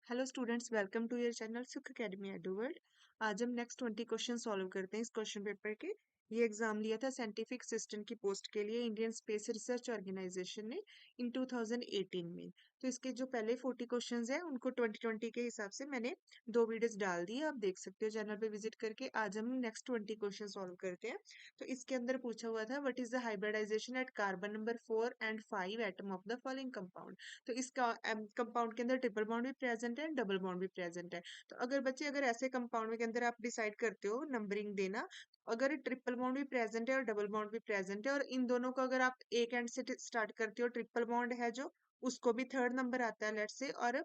Hello students, welcome to your channel Sukh academy edu world. आज हम next 20 question solve करते हैं इस क्वेश्चन पेपर के। ये एग्जाम लिया था साइंटिफिक असिस्टेंट की पोस्ट के लिए इंडियन स्पेस रिसर्च ऑर्गेनाइजेशन ने इन 2018 में। तो इसके जो पहले 40 क्वेश्चंस हैं उनको 2020 के हिसाब से मैंने 2 वीडियोस डाल दी है, आप देख सकते हो चैनल पे विजिट करके। आज हम नेक्स्ट 20 क्वेश्चन सॉल्व करते हैं। तो इसके अंदर पूछा हुआ था what is the hybridization at carbon number 4 and 5 atom of the following compound. तो इस कंपाउंड के अंदर ट्रिपल बॉन्ड भी प्रेजेंट है, डबल बॉन्ड भी प्रेजेंट है। तो अगर बच्चे अगर ऐसे कंपाउंड के अंदर आप डिसाइड करते हो नंबरिंग देना, अगर ट्रिपल बॉन्ड भी प्रेजेंट है और डबल बॉन्ड भी प्रेजेंट है और इन दोनों को अगर आप एक एंड से स्टार्ट करते हो, ट्रिपल बॉन्ड है जो उसको भी थर्ड नंबर आता है लेट्स से, और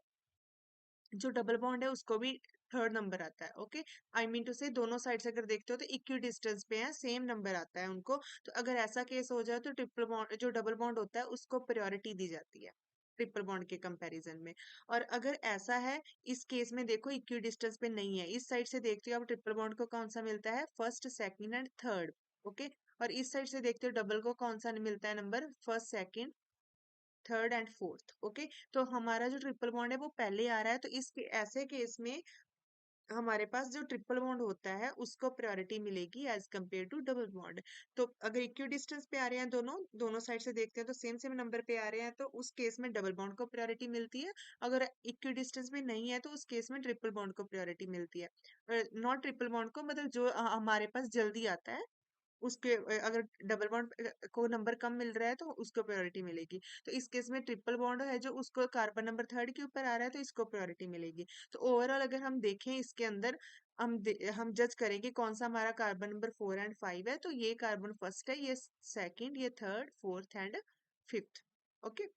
जो डबल बॉन्ड है उसको भी थर्ड नंबर आता है। ओके, आई मीन टू से दोनों साइड से अगर देखते हो तो इक्वी डिस्टेंस पे है, सेम नंबर आता है उनको। तो अगर ऐसा केस हो जाए तो ट्रिपल बॉन्ड जो डबल बॉन्ड होता है उसको प्रायोरिटी दी जाती है ट्रिपल बॉन्ड के कंपैरिजन में। और अगर ऐसा है, इस केस में देखो इक्वी डिस्टेंस पे नहीं है, इस साइड से देखते हो अब ट्रिपल बॉन्ड को कौन सा मिलता है, first second and third. Okay, और इस साइड से देखते हो डबल को कौन सा मिलता है number, first second third and fourth. Okay, तो हमारा जो ट्रिपल बॉन्ड है वो पहले आ रहा है, तो इस ऐसे केस में हमारे पास जो ट्रिपल बॉन्ड होता है उसको प्रायोरिटी मिलेगी as compare to double bond. तो अगर इक्वी डिस्टेंस पे आ रहे हैं दोनों दोनों साइड से देखते हैं तो सेम सेम नंबर पे आ रहे हैं, तो उस केस में डबल बॉन्ड को प्रायोरिटी मिलती है। अगर इक्वी डिस्टेंस में नहीं है तो उस केस में ट्रिपल बॉन्ड को प्रायोरिटी मिलती है। नॉट ट्रिपल बॉन्ड को मतलब जो हमारे पास जल्दी आता है उसके अगर डबल बॉन्ड को नंबर कम मिल रहा है तो उसको प्रायोरिटी मिलेगी। तो इस केस में ट्रिपल बॉन्ड है जो उसको कार्बन नंबर थर्ड के ऊपर आ रहा है तो इसको प्रायोरिटी मिलेगी। तो ओवरऑल अगर हम देखें इसके अंदर हम जज करेंगे कौन सा हमारा कार्बन नंबर 4 एंड 5 है, तो ये कार्बन फर्स्ट है, ये सेकंड, ये third, fourth and fifth. Okay,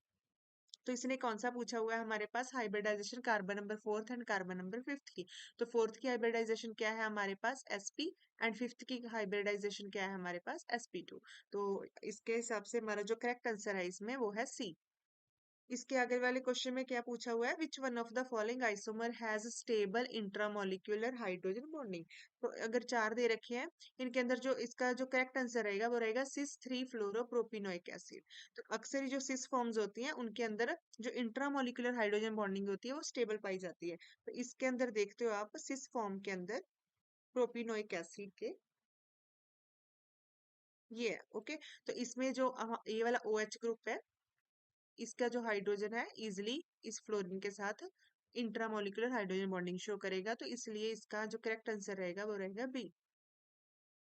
तो इसने कौन सा पूछा हुआ है हमारे पास, hybridization carbon number 4 and carbon number 5 की। तो फोर्थ की हाइब्रिडाइजेशन क्या है हमारे पास, sp, एंड फिफ्थ की हाइब्रिडाइजेशन क्या है हमारे पास, sp2। तो इसके हिसाब से हमारा जो करेक्ट आंसर है इसमें वो है सी। इसके आगे वाले क्वेश्चन में क्या पूछा हुआ है, which one of the following isomer has stable intramolecular hydrogen bonding. तो अगर चार दे रखे हैं, इनके अंदर जो इसका जो करेक्ट आंसर रहेगा वो रहेगा सिस 3 फ्लोरोप्रोपिनोइक एसिड। तो अक्सर जो सिस फॉर्म्स होती हैं उनके अंदर जो इंट्रामोलिक्यूलर हाइड्रोजन बॉन्डिंग होती है वो स्टेबल पाई जाती है। तो इसके अंदर देखते हो आप सिस फॉर्म के अंदर प्रोपिनोइक एसिड के ये है। ओके, तो इसमें जो ये वाला OH ग्रुप है इसका जो हाइड्रोजन है इजिली इस फ्लोरीन के साथ इंट्रामोलिकुलर हाइड्रोजन बॉन्डिंग शो करेगा, तो इसलिए इसका जो करेक्ट आंसर रहेगा वो रहेगा बी।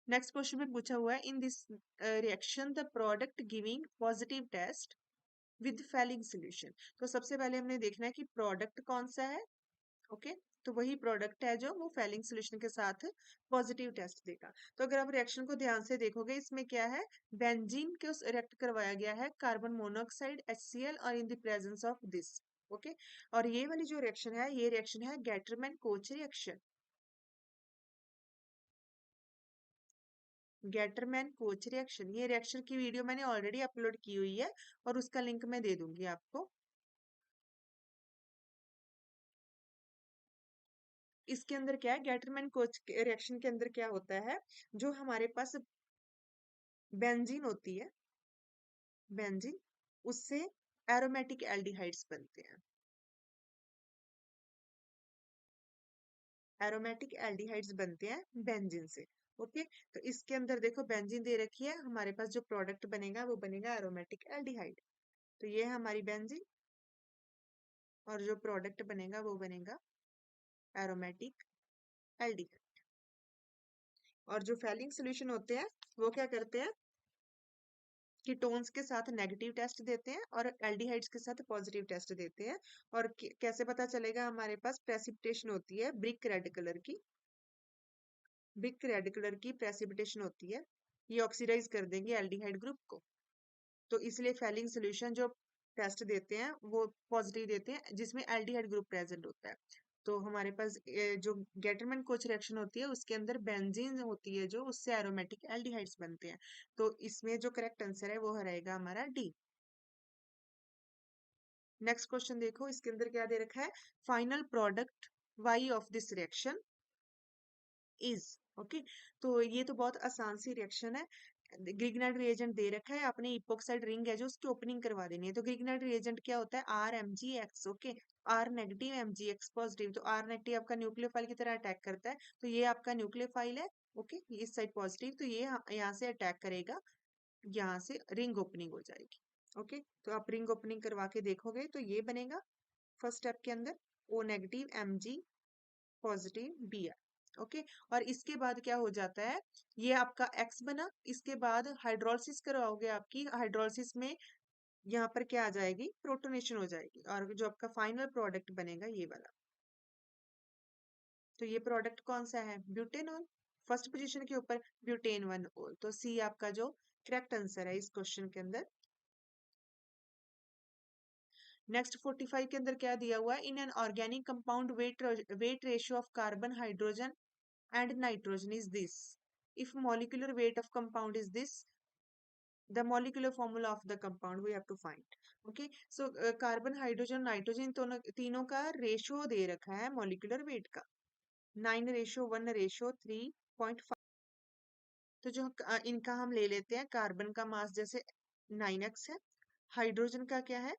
नेक्स्ट क्वेश्चन में पूछा हुआ है in this reaction the product giving positive test with Fehling solution. तो सबसे पहले हमने देखना है कि प्रोडक्ट कौन सा है। ओके, तो वही प्रोडक्ट है जो वो फैलिंग सोल्यूशन के साथ पॉजिटिव टेस्ट देगा। तो अगर आप रिएक्शन को ध्यान से देखोगे इसमें क्या है, बेंजीन को रिएक्ट करवाया गया है कार्बन मोनोऑक्साइड HCl और इन the presence of this. Okay, और ये वाली जो रिएक्शन है ये रिएक्शन है Gattermann coach reaction. Gattermann coach reaction, ये रिएक्शन की वीडियो मैंने ऑलरेडी अपलोड की हुई है और उसका लिंक मैं दे दूंगी आपको। इसके अंदर क्या है, गैटरमैन कोच रिएक्शन के अंदर क्या होता है, जो हमारे पास बेंजीन होती है, बेंजीन उससे एरोमेटिक एल्डिहाइड्स बनते हैं, एरोमेटिक एल्डिहाइड्स बनते हैं बेंजीन से। ओके, तो इसके अंदर देखो बेंजीन दे रखी है, हमारे पास जो प्रोडक्ट बनेगा वो बनेगा एरोमेटिक एल्डिहाइड। तो ये है हमारी बेंजीन और जो प्रोडक्ट बनेगा वो बनेगा एरोमेटिक एल्डिहाइड। और जो फैलिंग सोल्यूशन होते हैं वो क्या करते हैं, कीटोन्स के साथ नेगेटिव टेस्ट देते हैं और एल्डिहाइड्स के साथ पॉजिटिव टेस्ट देते हैं। और कैसे पता चलेगा, हमारे पास प्रेसिपिटेशन होती है ब्रिक रेड कलर की, ब्रिक रेड कलर की प्रेसिपिटेशन होती है, ये ऑक्सीडाइज कर देंगे एल्डिहाइड ग्रुप को। तो इसलिए फैलिंग सोल्यूशन जो टेस्ट देते हैं वो पॉजिटिव देते हैं जिसमें एल्डिहाइड ग्रुप प्रेजेंट होता है। तो हमारे पास जो गेटरमैन कोच रिएक्शन होती है उसके अंदर बेंजीन होती है जो उससे एरोमेटिक एल्डिहाइड्स बनते हैं। तो इसमें जो करेक्ट आंसर है वो रहेगा हमारा डी। नेक्स्ट क्वेश्चन देखो, इसके अंदर क्या दे रखा है, final product Y of this reaction is. Okay, तो ये तो बहुत आसान सी रिएक्शन है। ग्रिग्नाइट रिएजेंट दे रखा है, अपने इपोक्साइड रिंग है जो उसकी ओपनिंग करवा देनी है। तो ग्रिग्नाइट रिएजेंट क्या होता है, RMgX। Okay, R negative MgX positive, तो आर नेगेटिव आपका न्यूक्लियोफाइल की तरह अटैक करता है, तो ये आपका न्यूक्लियोफाइल है। ओके, इस साइड पॉजिटिव, तो ये यहाँ से अटैक करेगा, यहाँ से रिंग ओपनिंग हो जाएगी। ओके, तो आप रिंग ओपनिंग करवा के देखोगे तो ये बनेगा फर्स्ट स्टेप के अंदर O negative Mg positive Br। Okay, और इसके बाद क्या हो जाता है, ये आपका X बना, इसके बाद हाइड्रोलिसिस करवाओगे, आपकी हाइड्रोलिसिस में यहाँ पर क्या आ जाएगी, प्रोटोनेशन हो जाएगी, और जो आपका फाइनल प्रोडक्ट बनेगा ये वाला। तो ये प्रोडक्ट कौन सा है, ब्यूटेनॉल, फर्स्ट पोजीशन के ऊपर ब्यूटेन 1 तो सी आपका जो करेक्ट आंसर है इस क्वेश्चन के अंदर। नेक्स्ट 45 के अंदर क्या दिया हुआ है, in an organic compound weight ratio of carbon hydrogen and nitrogen is this, if molecular weight of compound is this, the molecular formula of the compound we have to find। okay, so carbon hydrogen nitrogen तीनों का ratio दे रखा है molecular weight का, 9:1:3.5। तो जो इनका हम ले लेते हैं, कार्बन का मास जैसे 9x है, हाइड्रोजन का क्या है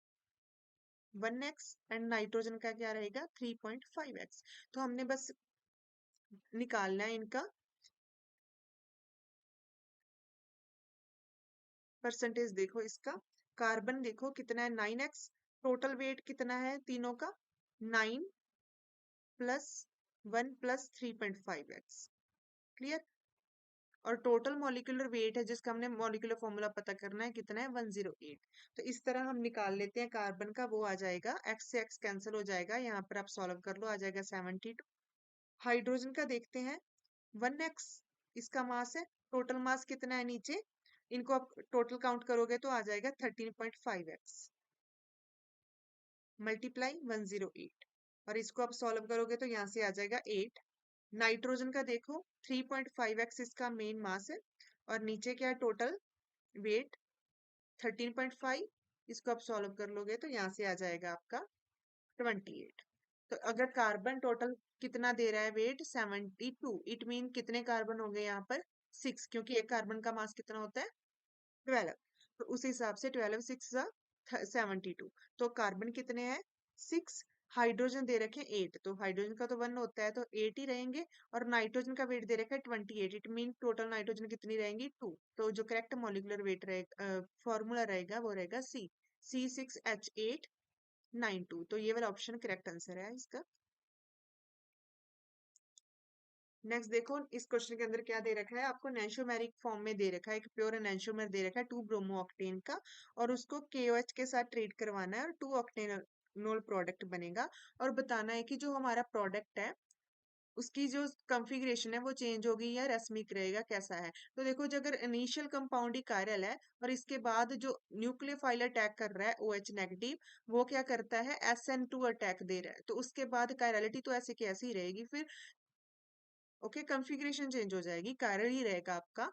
1x, एंड नाइट्रोजन का क्या रहेगा 3.5x। तो हमने बस निकालना है इनका परसेंटेज। देखो इसका कार्बन देखो कितना है 9x, टोटल वेट कितना है तीनों का 9 प्लस 1 प्लस 3.5x, क्लियर। और टोटल मॉलिक्यूलर वेट है जिसका हमने मॉलिक्यूलर फॉर्मूला पता करना है कितना है 108। तो इस तरह हम निकाल लेते हैं कार्बन का, वो आ जाएगा x से x कैंसिल हो जाएगा, यहाँ पर आप सॉल्व कर लो, आ जाएगा 72। हाइड्रोजन का देखते हैं 1x इसका मास है, टोटल मास कितना है नीचे, इनको आप टोटल काउंट करोगे तो आ जाएगा 13.5x मल्टीप्लाई 108, और इसको आप सॉल्व करोगे तो यहाँ से आ जाएगा 8। नाइट्रोजन का देखो 3.5x इसका मेन मास है, और नीचे क्या है टोटल वेट 13.5, इसको आप सॉल्व कर लोगे तो यहाँ से आ जाएगा आपका 28। तो अगर कार्बन टोटल कितना दे रहा है वेट 72, इट मीन कितने कार्बन हो गए यहाँ पर 6, क्योंकि एक कार्बन का मास कितना होता है 12, तो उस हिसाब से 12 6 72। तो कार्बन कितने हैं 6, हाइड्रोजन दे रखे 8, तो हाइड्रोजन का तो 1 होता है तो 8 ही रहेंगे, और नाइट्रोजन का वेट दे रखा है 28, इट मीन टोटल नाइट्रोजन कितनी रहेंगी 2। तो जो करेक्ट मॉलिक्यूलर वेट रहेगा फॉर्मूला रहेगा वो रहेगा सी, C6H892। तो ये वाला ऑप्शन करेक्ट आंसर है इसका। नेक्स्ट देखो इस क्वेश्चन के अंदर क्या दे रखा है आपको, नेंशोमेरिक फॉर्म में दे रखा है, एक प्योर एनेंशोमेर दे रखा है 2 ब्रोमो ऑक्टेन का, और उसको KOH के साथ ट्रीट करवाना है और 2 ऑक्टेनोल प्रोडक्ट बनेगा, और बताना है कि जो हमारा प्रोडक्ट है उसकी जो कॉन्फ़िगरेशन है वो चेंज होगी या रेसमिक रहेगा, कैसा है। तो देखो जो अगर इनिशियल कंपाउंड ही कायरल है और इसके बाद जो न्यूक्लियोफाइल अटैक कर रहा है OH नेगेटिव, वो क्या करता है SN2 अटैक दे रहा है, तो उसके बाद कायरलिटी तो ऐसे की ऐसी ही रहेगी फिर। ओके, कॉन्फ़िगरेशन चेंज हो जाएगी, कायरल ही रहेगा आपका।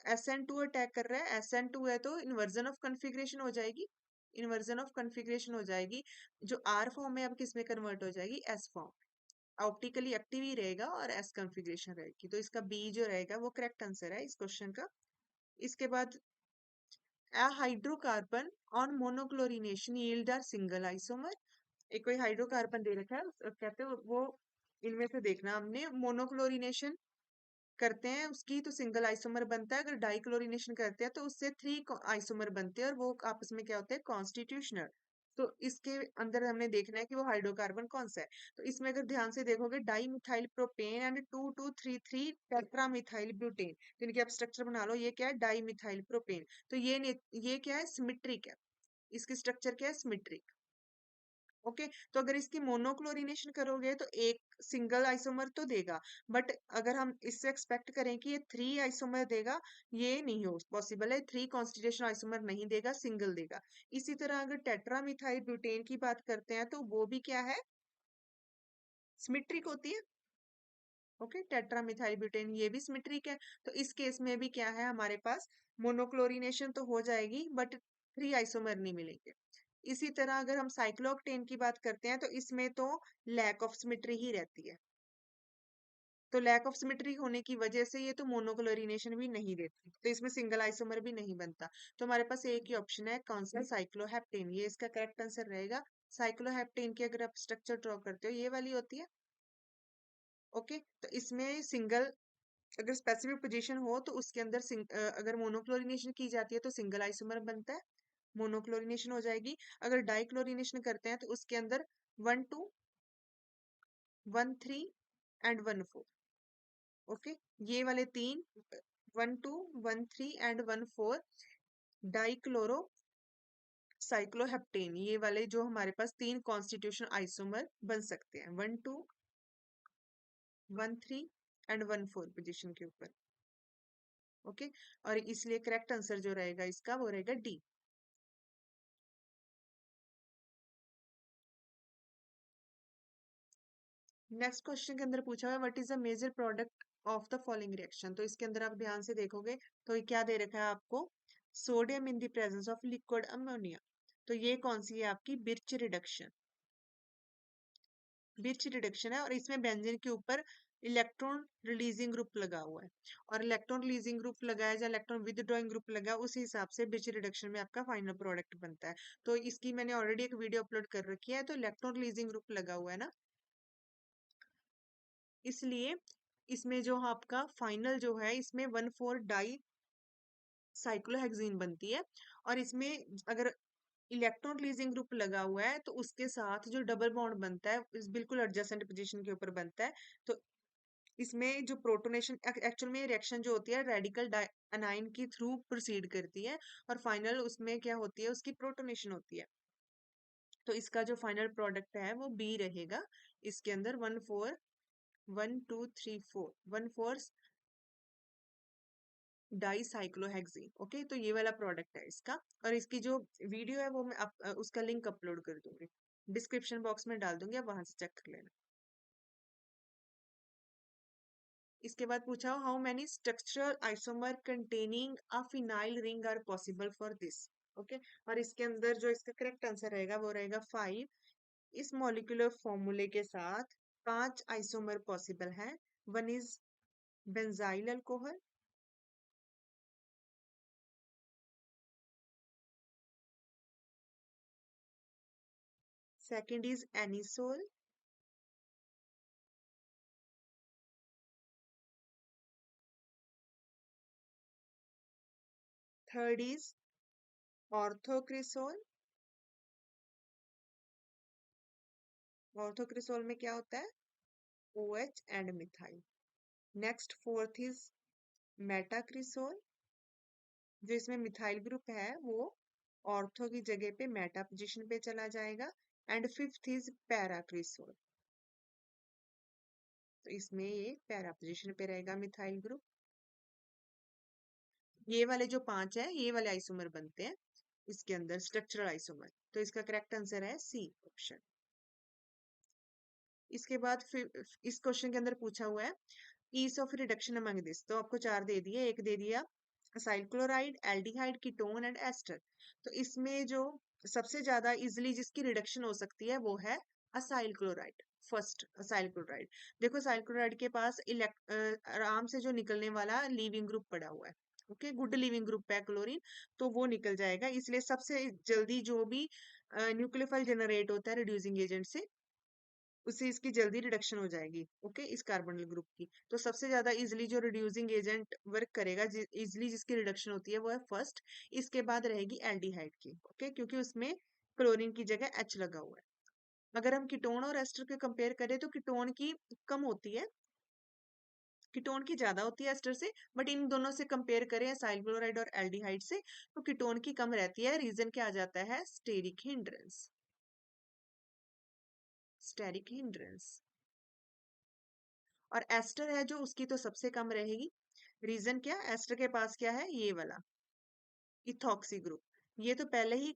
SN2 अटैक कर रहा है, SN2 है तो इन्वर्जन ऑफ कॉन्फ़िगरेशन हो जाएगी, इन्वर्जन ऑफ कॉन्फ़िगरेशन हो जाएगी, जो R फॉर्म है अब किस में कन्वर्ट हो जाएगी S फॉर्म, ऑप्टिकली एक्टिव ही रहेगा और S कॉन्फ़िगरेशन रहेगी। तो इसका बी जो रहेगा वो करेक्ट आंसर है इस क्वेश्चन का। इसके बाद a hydrocarbon on monochlorination yield are single isomer, एक कोई हाइड्रोकार्बन दे रखा है कहते हैं वो, इनमें से देखना हमने मोनोक्लोरिनेशन करते हैं उसकी तो सिंगल आइसोमर बनता है, अगर डाइक्लोरिनेशन करते हैं तो उससे 3 आइसोमर बनते हैं और वो आपस में क्या होते हैं कॉन्स्टिट्यूशनल। तो इसके अंदर हमने देखना है कि वो हाइड्रोकार्बन कौन सा है। तो इसमें अगर ध्यान से देखोगे di methyl propane and 2233 tetra methyl butane, तो इनके आप स्ट्रक्चर बना लो, ये क्या है डाई मिथाइल प्रोपेन, तो ये क्या है सिमेट्रिक है, इसकी स्ट्रक्चर क्या है सिमेट्रिक। ओके, तो अगर इसकी मोनोक्लोरिनेशन करोगे तो एक सिंगल आइसोमर तो देगा, बट अगर हम इससे एक्सपेक्ट करें कि ये 3 आइसोमर देगा, ये नहीं हो पॉसिबल है, 3 कॉन्स्टिट्यूशन आइसोमर नहीं देगा, सिंगल देगा। इसी तरह अगर टेट्रा मिथाइल ब्यूटेन की बात करते हैं तो वो भी क्या है सिमेट्रिक होती है। ओके, टेट्रा मिथाइल ब्यूटेन ये भी सिमेट्रिक है, तो इस केस में भी क्या है हमारे पास मोनोक्लोरिनेशन तो हो जाएगी बट 3 आइसोमर नहीं मिलेंगे। इसी तरह अगर हम साइक्लोऑक्टेन की बात करते हैं तो इसमें तो लैक ऑफ सिमेट्री ही रहती है, तो लैक ऑफ सिमेट्री होने की वजह से ये तो मोनोक्लोरिनेशन भी नहीं देती, तो इसमें सिंगल आइसोमर भी नहीं बनता। तो हमारे पास एक ही ऑप्शन है कौन सा साइक्लोहेप्टेन, ये इसका करेक्ट आंसर रहेगा साइक्लोहेप्टेन की अगर आप स्ट्रक्चर ड्रॉ करते हो ये वाली होती है। ओके, तो इसमें सिंगल अगर स्पेसिफिक पोजीशन हो तो उसके अंदर अगर मोनोक्लोरिनेशन की जाती है तो सिंगल आइसोमर बनता है, मोनोक्लोरिनेशन हो जाएगी। अगर डाइक्लोरिनेशन करते हैं तो उसके अंदर 1 2 1 3 एंड 1 4। ओके, ये वाले तीन 1 2 1 3 एंड 1 4 डाइक्लोरो साइक्लोहेप्टेन, ये वाले जो हमारे पास तीन कॉन्स्टिट्यूशन आइसोमर बन सकते हैं 1 2 1 3 एंड 1 4 पोजीशन के ऊपर। ओके, और इसलिए करेक्ट आंसर जो रहेगा इसका वो रहेगा डी। नेक्स्ट क्वेश्चन के अंदर पूछा हुआ है what is the major product of the following reaction. तो इसके अंदर आप ध्यान से देखोगे तो ये क्या दे रखा है आपको, sodium in the presence of liquid ammonia. तो ये कौन सी है आपकी बिर्च रिडक्शन, बिर्च रिडक्शन है। और इसमें बेंजीन के ऊपर इलेक्ट्रॉन रिलीजिंग ग्रुप लगा हुआ है, और इलेक्ट्रॉन रिलीजिंग ग्रुप लगाया या इलेक्ट्रॉन विदड्रॉइंग ग्रुप लगा उस हिसाब से बिर्च रिडक्शन में आपका फाइनल प्रोडक्ट बनता है। तो इसकी मैंने ऑलरेडी एक वीडियो अपलोड कर रखी है, तो इलेक्ट्रॉन रिलीजिंग ग्रुप लगा हुआ है ना, इसलिए इसमें जो आपका फाइनल जो है इसमें 1 4 डाई साइक्लोहेक्सीन बनती है। और इसमें अगर इलेक्ट्रॉन रिलीजिंग ग्रुप लगा हुआ है तो उसके साथ जो डबल बॉन्ड बनता है इस बिल्कुल एडजेसेंट पोजीशन के ऊपर बनता है। तो इसमें जो प्रोटोनेशन एक्चुअल में रिएक्शन जो होती है रेडिकल अनाइन की थ्रू प्रोसीड करती है, और फाइनल उसमें क्या होती है उसकी प्रोटोनेशन होती है। तो इसका जो फाइनल प्रोडक्ट है वो बी रहेगा। इसके अंदर 1 4 डाईसाइक्लोहेक्सीन। ओके, तो ये वाला प्रोडक्ट है इसका। और इसकी जो वीडियो है वो मैं उसका लिंक अपलोड कर दूंगी, डिस्क्रिप्शन बॉक्स में डाल दूंगी, आप वहां से चेक कर लेना। इसके बाद पूछा how many structural isomer containing a phenyl ring are possible for this. Okay, और इसके अंदर जो इसका करेक्ट आंसर रहेगा वो रहेगा 5। इस मॉलिक्यूलर फॉर्मूले के साथ 5 आइसोमर पॉसिबल है। One is benzyl alcohol, second is anisole, third is orthocresol. Orthocresol में क्या होता है, OH and methyl. Next fourth is metacresol, जो इसमें मिथाइल ग्रुप है वो ऑर्थो की जगह पे मेटा पोजीशन पे चला जाएगा। एंड फिफ्थ इज पैराक्रिसोल, तो इसमें ये पैरा पोजीशन पे रहेगा मिथाइल ग्रुप। ये वाले जो 5 है ये वाले आइसोमर बनते हैं इसके अंदर स्ट्रक्चरल आइसोमर, तो इसका करेक्ट आंसर है सी ऑप्शन। इसके बाद फिर इस क्वेश्चन के अंदर पूछा हुआ है ease of reduction among this. तो आपको 4 दे दिए, एक दे दिया acyl chloride, aldehyde, ketone and ester. तो इसमें जो सबसे ज्यादा इजिली जिसकी रिडक्शन हो सकती है वो है acyl chloride. First acyl chloride, देखो असाइल क्लोराइड के पास आराम से जो निकलने वाला लीविंग ग्रुप पड़ा हुआ है। ओके, गुड लीविंग ग्रुप है क्लोरीन, तो वो निकल जाएगा। इसलिए सबसे जल्दी जो भी न्यूक्लियोफाइल जनरेट होता है रिड्यूसिंग एजेंट से, उससे इसकी जल्दी रिडक्शन हो जाएगी। ओके, इस कार्बोनिल ग्रुप की। तो सबसे ज्यादा इजिली जो रिड्यूसिंग एजेंट वर्क करेगा इजिली जिसकी रिडक्शन होती है वो है फर्स्ट। इसके बाद रहेगी एल्डिहाइड की। ओके, क्योंकि उसमें क्लोरीन की जगह H लगा हुआ है। अगर हम कीटोन और एस्टर के कंपेयर करें तो कीटोन की कम होती है, कीटोन की ज्यादा होती है एस्टर से। बट इन दोनों से कंपेयर करें असाइल क्लोराइड और एल्डिहाइड से तो कीटोन की कम रहती है। रीजन क्या आ जाता है, स्टेरिक हिंड्रेंस, स्टेरिक हिंड्रेंस। और एस्टर है जो उसकी तो सबसे कम रहेगी। रीजन क्या, एस्टर के पास क्या है ये वाला इथॉक्सी ग्रुप, ये तो पहले ही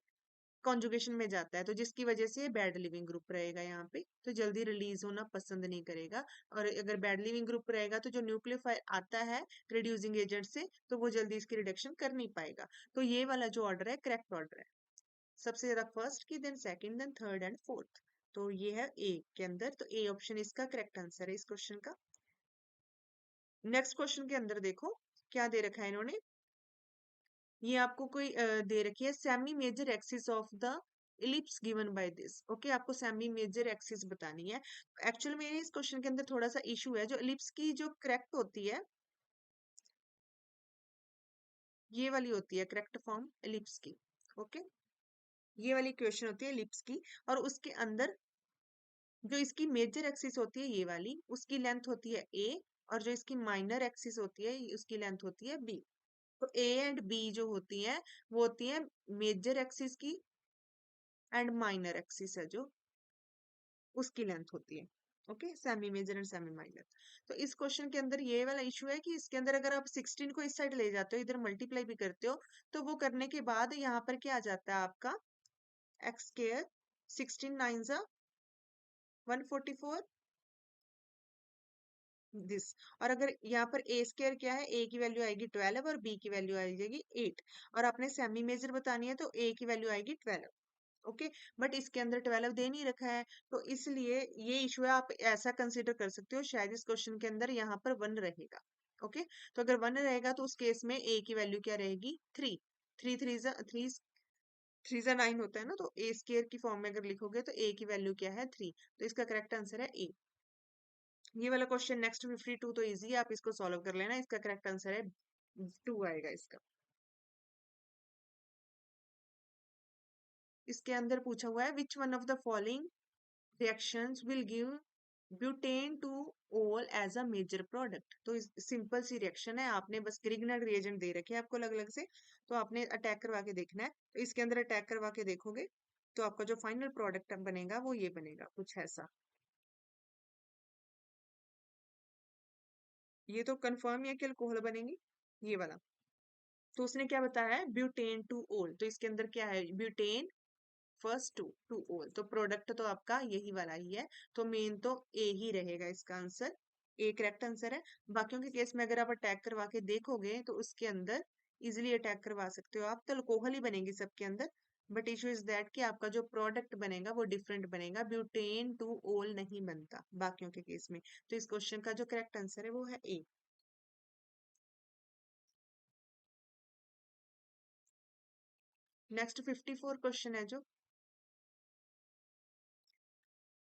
कॉन्जुगेशन में जाता है, तो जिसकी वजह से बैड लिविंग ग्रुप रहेगा यहाँ पे, तो जल्दी रिलीज होना पसंद नहीं करेगा। और अगर बैड लिविंग ग्रुप रहेगा तो जो न्यूक्लियोफाइल आता है रिड्यूसिंग एजेंट से तो वो जल्दी इसकी रिडक्शन कर नहीं पाएगा। तो ये वाला जो ऑर्डर है करेक्ट ऑर्डर है, सबसे ज्यादा फर्स्ट की, then second, then third and fourth. तो ये है ए के अंदर, तो ए ऑप्शन इसका करेक्ट आंसर है इस क्वेश्चन का। नेक्स्ट क्वेश्चन के अंदर देखो क्या दे रखा है इन्होंने, ये आपको कोई दे रखी है semi major axis of the ellipse given by this. Okay, आपको सेमी मेजर एक्सिस बतानी है। एक्चुअल में इस क्वेश्चन के अंदर थोड़ा सा इशू है, जो इलिप्स की जो करेक्ट होती है ये वाली होती है करेक्ट फॉर्म इलिप्स की। ओके, ये वाली क्वेश्चन होती है इलिप्स की, और उसके अंदर जो इसकी मेजर एक्सिस होती है ये वाली, उसकी लेंथ होती है ए, और जो इसकी माइनर एक्सिस होती है उसकी लेंथ होती है बी। तो ए एंड बी जो होती है वो होती है मेजर एक्सिस की, एंड माइनर एक्सिस है जो उसकी लेंथ होती है। Okay, semi major and semi minor. तो इस क्वेश्चन के अंदर ये वाला इशू है कि इसके अंदर अगर आप 16 को इस साइड ले जाते हो, इधर मल्टीप्लाई भी करते हो, तो वो करने के बाद यहाँ पर क्या आ जाता है आपका एक्स स्क्वायर, 16 9 जा 144 दिस। और अगर यहाँ पर ए स्क्वायर क्या है, ए की वैल्यू आएगी 12 और बी की वैल्यू आ जाएगी 8, और आपने सेमी मेजर बतानी है तो ए की वैल्यू आएगी 12। ओके, बट इसके अंदर 12 दे नहीं रखा है, तो इसलिए ये इशू है। आप ऐसा कंसिडर कर सकते हो शायद इस क्वेश्चन के अंदर यहाँ पर 1 रहेगा। ओके, तो अगर 1 रहेगा तो उस केस में ए की वैल्यू क्या रहेगी 3। 3 3 जा 9 होता है ना, तो ए स्क्वायर की फॉर्म में अगर लिखोगे तो ए की वैल्यू क्या है 3। तो इसका करेक्ट आंसर है ए। ये वाला क्वेश्चन नेक्स्ट 52 तो इजी है, आप इसको सॉल्व कर लेना। इसका करेक्ट आंसर है 2 आएगा इसका। इसके अंदर पूछा हुआ है which one of the following reactions will give butane two ol as a major product. तो सिंपल सी रिएक्शन है, आपने बस ग्रिग्नर रिएजेंट दे रखे हैं आपको अलग अलग से, तो आपने अटैक करवा के देखना है। तो इसके अंदर अटैक करवा के देखोगे तो आपका जो फाइनल प्रोडक्ट बनेगा वो ये बनेगा कुछ ऐसा। ये तो कंफर्म है कि अल्कोहल बनेंगी, ये वाला। तो उसने क्या बताया है ब्यूटेन टू ओल, तो इसके अंदर क्या है ब्यूटेन फर्स्ट टू टू ओल, तो प्रोडक्ट तो आपका यही वाला ही है, तो मेन तो ए ही रहेगा इसका आंसर। ए करेक्ट आंसर है। बाकियों के केस में अगर आप अटैक करवा के देखोगे तो उसके अंदर इजिली अटैक करवा सकते हो आप, तो अल्कोहल ही बनेगी सबके अंदर। बट इशू इज दैट कि आपका जो प्रोडक्ट बनेगा वो डिफरेंट बनेगा, ब्यूटेन टू ओल नहीं बनता बाकियों के केस में। तो इस क्वेश्चन का जो करेक्ट आंसर है वो है ए। नेक्स्ट 54 क्वेश्चन है जो,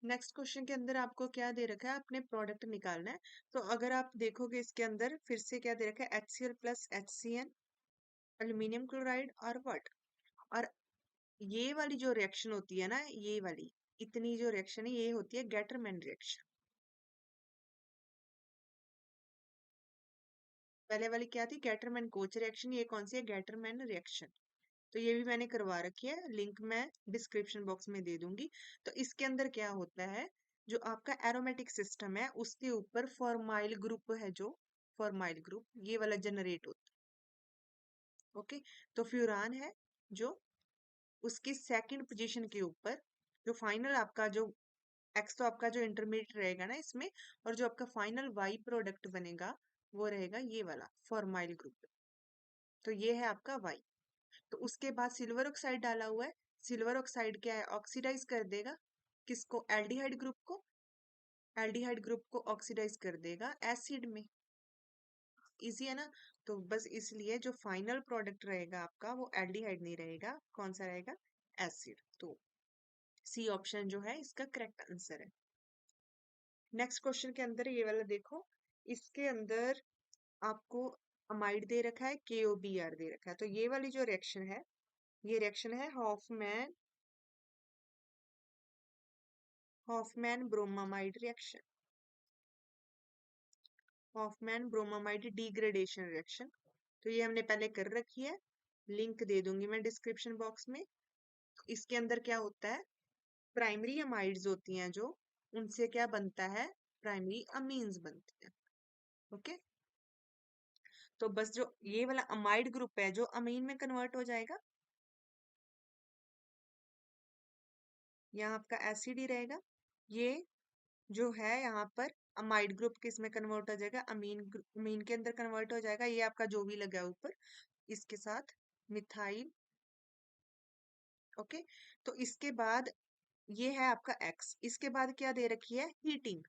नेक्स्ट क्वेश्चन के अंदर आपको क्या दे रखा है, अपने प्रोडक्ट निकालना है। तो अगर आप देखोगे इसके अंदर फिर से क्या दे रखा है HCl plus HCN, aluminium chloride और व्हाट। और ये वाली जो रिएक्शन होती है ना, ये वाली इतनी जो रिएक्शन है ये होती है गैटरमैन रिएक्शन। पहले वाली क्या थी गैटरमैन कोच रिएक्शन, ये कौन सी है गैटरमैन रिएक्शन। तो ये भी मैंने करवा रखी है, लिंक मैं डिस्क्रिप्शन बॉक्स में दे दूंगी। तो इसके अंदर क्या होता है, जो आपका एरोमेटिक सिस्टम है उसके ऊपर फॉर्माइल ग्रुप है, जो फॉर्माइल ग्रुप ये वाला जनरेट होता है। ओके, तो फ्यूरान है जो उसकी सेकंड पोजीशन के ऊपर, जो फाइनल आपका जो एक्स तो आपका जो इंटरमीडिएट रहेगा ना इसमें, और जो आपका फाइनल वाई प्रोडक्ट बनेगा वो रहेगा ये वाला फॉर्माइल ग्रुप। तो ये है आपका वाई। तो उसके बाद सिल्वर ऑक्साइड डाला हुआ है, सिल्वर ऑक्साइड क्या है ऑक्सीडाइज कर देगा किसको, एल्डिहाइड ग्रुप को। एल्डिहाइड ग्रुप को ऑक्सीडाइज कर देगा एसिड में। इजी है ना। तो बस इसलिए जो फाइनल प्रोडक्ट रहेगा आपका वो एल्डिहाइड नहीं रहेगा, कौन सा रहेगा एसिड। तो सी ऑप्शन जो है इसका करेक्ट आंसर है। नेक्स्ट क्वेश्चन के अंदर ये वाला देखो, इसके अंदर आपको अमाइड दे रखा है KOBr दे रखा है। तो ये वाली जो रिएक्शन है ये रिएक्शन है Hofmann bromamide reaction, Hofmann bromamide degradation reaction. तो ये हमने पहले कर रखी है, लिंक दे दूंगी मैं डिस्क्रिप्शन बॉक्स में। इसके अंदर क्या होता है प्राइमरी अमाइड्स होती हैं जो, उनसे क्या बनता है प्राइमरी अमीन्स बनती है। ओके, तो बस जो ये वाला अमाइड ग्रुप है जो अमीन में कन्वर्ट हो जाएगा, यहाँ आपका एसिड ही रहेगा। ये जो है यहाँ पर अमाइड ग्रुप किस में कन्वर्ट हो जाएगा, अमीन के अंदर कन्वर्ट हो जाएगा। ये आपका जो भी लगा है ऊपर इसके साथ मिथाइल। ओके, तो इसके बाद ये है आपका एक्स, इसके बाद क्या दे रखी है हीटिंग।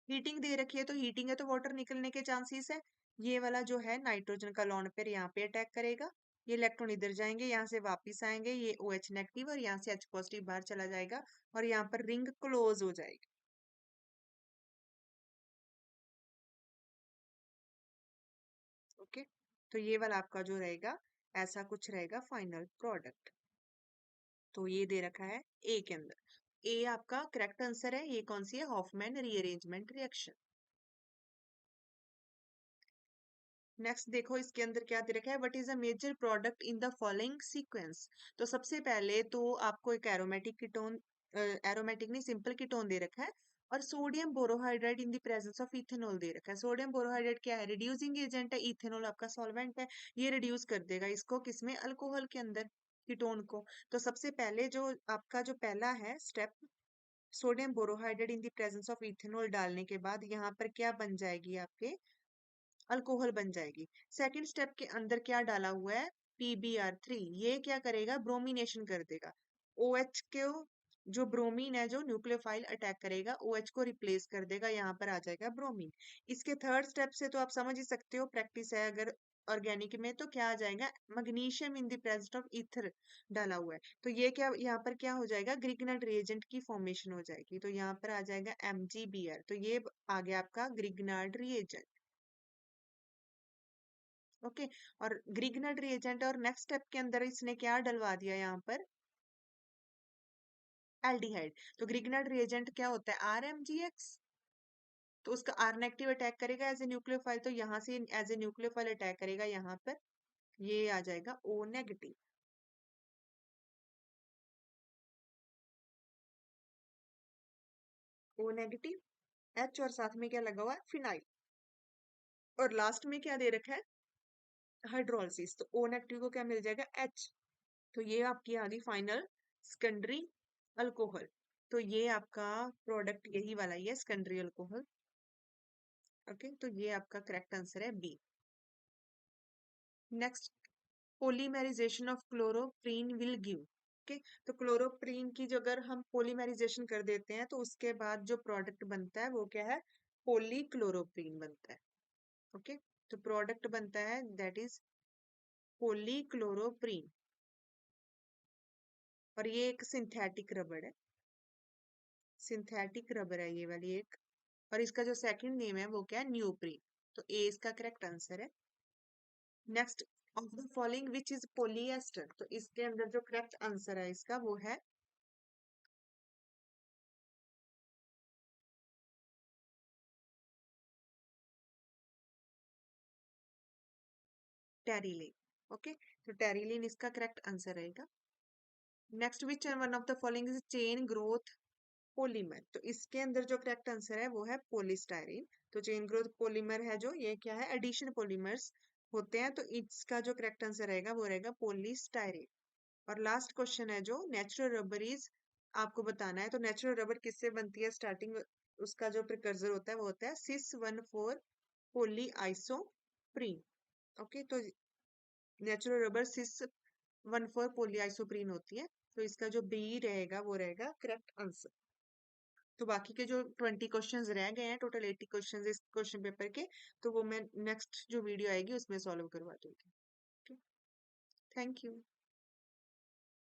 हीटिंग दे रखी है, तो हीटिंग है तो वाटर निकलने के चांसेस है। ये वाला जो है नाइट्रोजन का लॉन पेयर यहाँ पे अटैक करेगा, ये इलेक्ट्रॉन इधर जाएंगे, यहाँ से वापिस आएंगे, ये OH नेगेटिव और यहाँ से H पॉजिटिव बाहर चला जाएगा और यहाँ पर रिंग क्लोज हो जाएगी। ओके, तो ये वाला आपका जो रहेगा ऐसा कुछ रहेगा फाइनल प्रोडक्ट। तो ये दे रखा है ए के अंदर। ए आपका करेक्ट आंसर है। ये कौन सी है? Hoffmann rearrangement reaction. नेक्स्ट देखो इसके अंदर क्या दे रखा है, what is a major product in the following sequence. तो सबसे पहले तो आपको एक एरोमेटिक कीटोन, एरोमेटिक नहीं सिंपल कीटोन दे रखा है, और sodium borohydride in the presence of ethanol दे रखा है। सोडियम बोरोहाइड्राइड क्या है? रिड्यूसिंग एजेंट है, इथेनॉल आपका सॉल्वेंट है। ये रिड्यूस कर देगा इसको किसमें? अल्कोहल के अंदर, कीटोन को। तो सबसे पहले जो आपका जो पहला है step, sodium borohydride in the presence of ethanol डालने के बाद यहाँ पर क्या बन जाएगी? आपके अल्कोहल बन जाएगी। सेकंड स्टेप के अंदर क्या डाला हुआ है? PbR3। ये क्या करेगा? ब्रोमिनेशन कर देगा। OH को, जो ब्रोमीन है, जो न्यूक्लियोफाइल अटैक करेगा, OH को रिप्लेस कर देगा, यहाँ पर आ जाएगा ब्रोमीन। इसके थर्ड स्टेप से तो आप समझ ही सकते हो, प्रैक्टिस है अगर ऑर्गेनिक में, तो क्या आ जाएगा? Magnesium in the presence of ether डाला हुआ है। तो ये क्या, यहाँ पर क्या हो जाएगा? ग्रिग्नार्ड रिएजेंट की फॉर्मेशन हो जाएगी। तो यहाँ पर आ जाएगा MgBr। तो ये आ गया आपका ग्रिग्नार्ड रिएजेंट। ओके, और ग्रिग्नार्ड रिएजेंट और नेक्स्ट स्टेप के अंदर इसने क्या डलवा दिया? यहाँ पर एल्डिहाइड। तो ग्रिग्नार्ड रिएजेंट क्या होता है? RMgX। तो उसका R नेगेटिव अटैक करेगा एज ए न्यूक्लियोफाइल, तो यहाँ से एज ए न्यूक्लियोफाइल अटैक करेगा यहाँ पर, ये आ जाएगा O negative. O negative H, और साथ में क्या लगा हुआ है? फिनाइल। और लास्ट में क्या दे रखा है? हाइड्रोलिसिस। तो O नेगेटिव को क्या मिल जाएगा? H। तो ये आपकी आ गई फाइनल सेकेंडरी अल्कोहल। तो ये आपका प्रोडक्ट यही वाला ही है, सेकेंडरी अल्कोहल। ओके, तो ये आपका करेक्ट आंसर है B. Next, polymerization of chloroprene will give. Okay, तो क्लोरोप्रीन की जो अगर हम पोलीमेराइजेशन कर देते हैं तो उसके बाद जो प्रोडक्ट बनता है वो क्या है? पॉलीक्लोरोप्रीन बनता है। ओके, तो प्रोडक्ट बनता है दैट इज पॉलीक्लोरोप्रीन। और ये एक सिंथेटिक रबड़ है, सिंथेटिक रबर है ये वाली एक। और इसका जो सेकंड नेम है वो क्या है? न्यूप्रीन। तो ए इसका करेक्ट आंसर है। Next, of the following which is polyester. तो इसके अंदर जो करेक्ट आंसर है इसका वो है टेरिलीन। ओके, तो टेरिलीन इसका करेक्ट आंसर रहेगा। Next, which one of the following is chain growth polymer. तो इसके अंदर जो करेक्ट आंसर है वो है पोलिस्टाइरीन। तो चेन ग्रोथ पॉलीमर है जो, ये क्या है? एडिशन पॉलीमर्स होते हैं, तो इसका जो करेक्ट आंसर रहेगा वो रहेगा पोलिस्टाइरीन। और लास्ट क्वेश्चन है जो नेचुरल रबर इज, आपको बताना है। तो नेचुरल रबर किससे बनती है? स्टार्टिंग उसका जो प्रिकर्सर होता है वो होता है Cis 1,4 पोली आइसोप्रीन। ओके, तो नेचुरल रबर Cis 1,4 पोली आइसोप्रीन होती है। तो इसका जो बी रहेगा वो रहेगा करेक्ट आंसर। तो बाकी के जो 20 क्वेश्चंस रह गए हैं, टोटल 80 क्वेश्चंस इस क्वेश्चन पेपर के, तो वो मैं नेक्स्ट जो वीडियो आएगी उसमें सॉल्व करवा दूंगी। Thank you.